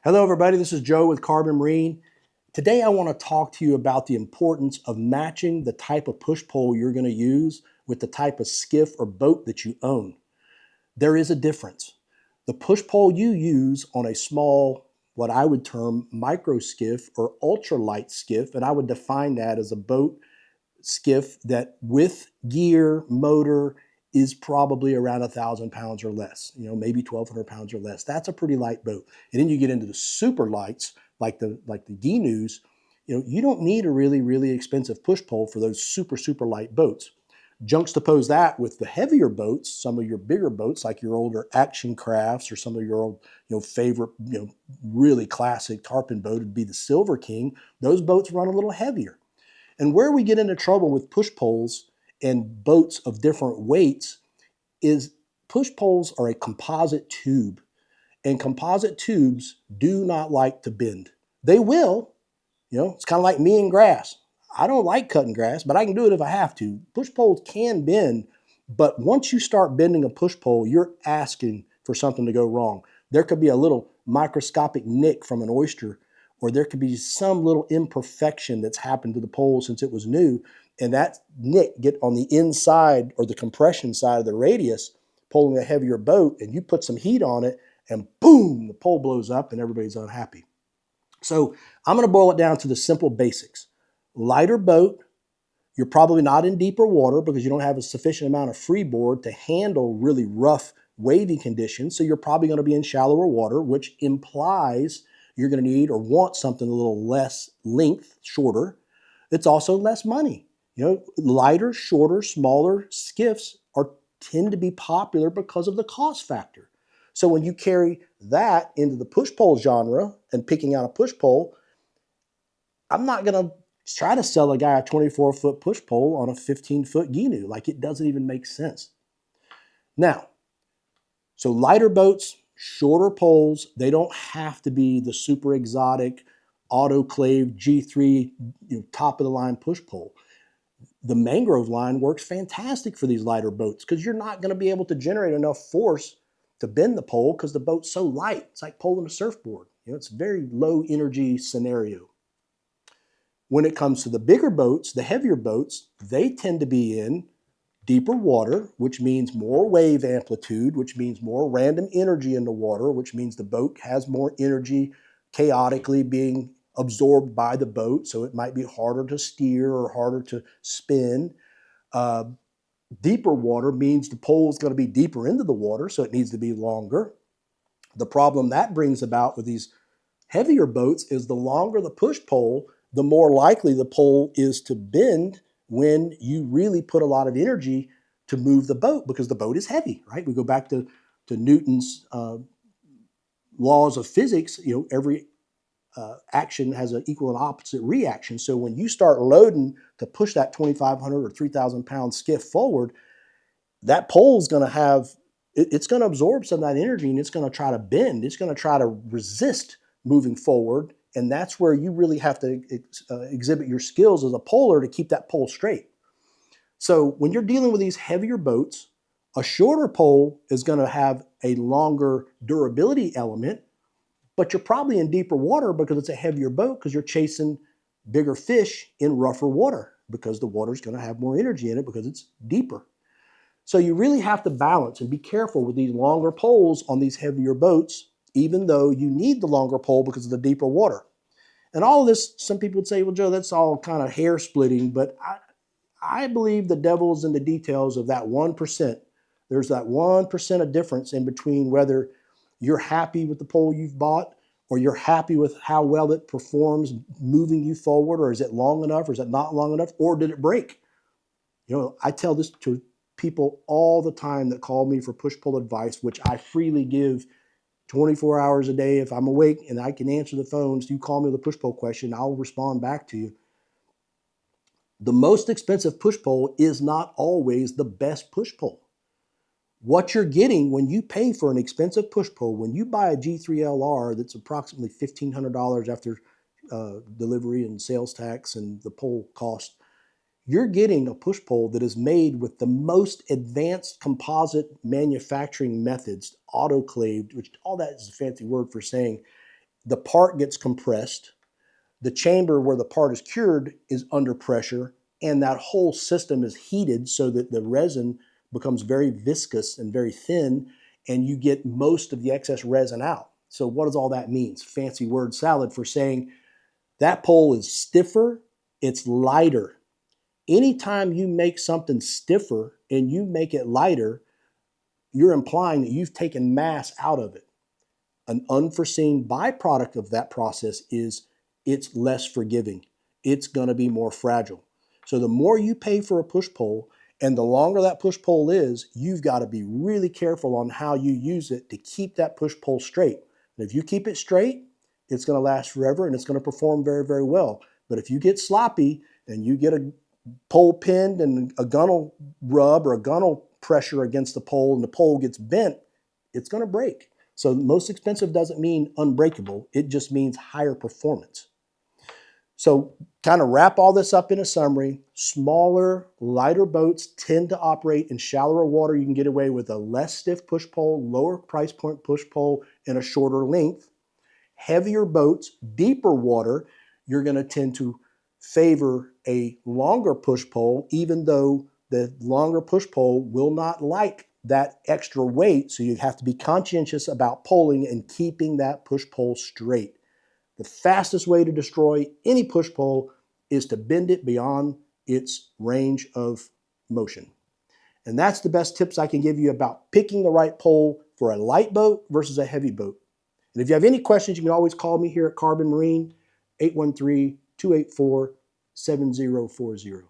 Hello, everybody. This is Joe with Carbon Marine. Today, I want to talk to you about the importance of matching the type of push pole you're going to use with the type of skiff or boat that you own. There is a difference. The push pole you use on a small, what I would term micro skiff or ultralight skiff, and I would define that as a boat skiff that with gear, motor, is probably around 1,000 pounds or less, maybe 1,200 pounds or less. That's a pretty light boat. And then you get into the super lights, like the Ginu's, you don't need a really, really expensive push pole for those super, super light boats. Juxtapose that with the heavier boats, some of your bigger boats, like your older action crafts or some of your old, favorite, really classic tarpon boat would be the Silver King. Those boats run a little heavier. And where we get into trouble with push poles and boats of different weights is push poles are a composite tube, and composite tubes do not like to bend. They will, it's kind of like me and grass. I don't like cutting grass, but I can do it if I have to. Push poles can bend, but once you start bending a push pole, you're asking for something to go wrong. There could be a little microscopic nick from an oyster, or there could be some little imperfection that's happened to the pole since it was new, and that nick get on the inside or the compression side of the radius, pulling a heavier boat, and you put some heat on it, and boom, the pole blows up and everybody's unhappy. So I'm going to boil it down to the simple basics. Lighter boat, you're probably not in deeper water because you don't have a sufficient amount of freeboard to handle really rough, wavy conditions, so you're probably going to be in shallower water, which implies you're going to need or want something a little less length, shorter. It's also less money. Lighter, shorter, smaller skiffs tend to be popular because of the cost factor. So when you carry that into the push pole genre and picking out a push pole, I'm not going to try to sell a guy a 24-foot push pole on a 15-foot Ginu. Like, it doesn't even make sense. Now, so lighter boats, shorter poles, they don't have to be the super exotic autoclave G3 top of the line push pole. The mangrove line works fantastic for these lighter boats because you're not going to be able to generate enough force to bend the pole because the boat's so light. It's like pulling a surfboard. It's a very low energy scenario. When it comes to the bigger boats, the heavier boats, they tend to be in deeper water, which means more wave amplitude, which means more random energy in the water, which means the boat has more energy chaotically being absorbed by the boat, so it might be harder to steer or harder to spin. Deeper water means the pole is going to be deeper into the water, so it needs to be longer. The problem that brings about with these heavier boats is the longer the push pole, the more likely the pole is to bend when you really put a lot of energy to move the boat because the boat is heavy, right? We go back to Newton's laws of physics. Every action has an equal and opposite reaction. So when you start loading to push that 2,500 or 3,000 pound skiff forward, that pole is going to have, it's going to absorb some of that energy and it's going to try to bend. It's going to try to resist moving forward. And that's where you really have to exhibit your skills as a poler to keep that pole straight. So when you're dealing with these heavier boats, a shorter pole is going to have a longer durability element, but you're probably in deeper water because it's a heavier boat because you're chasing bigger fish in rougher water because the water is going to have more energy in it because it's deeper. So you really have to balance and be careful with these longer poles on these heavier boats, even though you need the longer pole because of the deeper water. And all of this, some people would say, well, Joe, that's all kind of hair splitting, but I believe the devil's in the details of that 1%. There's that 1% of difference in between whether you're happy with the pole you've bought or you're happy with how well it performs moving you forward, or is it long enough, or is it not long enough, or did it break? I tell this to people all the time that call me for push-pull advice, which I freely give 24 hours a day. If I'm awake and I can answer the phones, you call me with a push-pull question, I'll respond back to you. The most expensive push-pull is not always the best push-pull. What you're getting when you pay for an expensive push-pull, when you buy a G3LR that's approximately $1,500 after delivery and sales tax and the pole cost, you're getting a push pole that is made with the most advanced composite manufacturing methods, autoclaved, which all that is a fancy word for saying the part gets compressed, the chamber where the part is cured is under pressure, and that whole system is heated so that the resin becomes very viscous and very thin, and you get most of the excess resin out. So what does all that mean? Fancy word salad for saying that pole is stiffer, it's lighter. Anytime you make something stiffer and you make it lighter, you're implying that you've taken mass out of it. An unforeseen byproduct of that process is it's less forgiving. It's going to be more fragile. So the more you pay for a push pole and the longer that push pole is, you've got to be really careful on how you use it to keep that push pole straight. And if you keep it straight, it's going to last forever and it's going to perform very, very well. But if you get sloppy and you get a pole pinned and a gunnel rub or a gunnel pressure against the pole and the pole gets bent, it's going to break. So most expensive doesn't mean unbreakable. It just means higher performance. So kind of wrap all this up in a summary. Smaller, lighter boats tend to operate in shallower water. You can get away with a less stiff push pole, lower price point push pole, and a shorter length. Heavier boats, deeper water, you're going to tend to favor a longer push pole, even though the longer push pole will not like that extra weight. So you have to be conscientious about poling and keeping that push pole straight. The fastest way to destroy any push pole is to bend it beyond its range of motion. And that's the best tips I can give you about picking the right pole for a light boat versus a heavy boat. And if you have any questions, you can always call me here at Carbon Marine, 813-284-7040.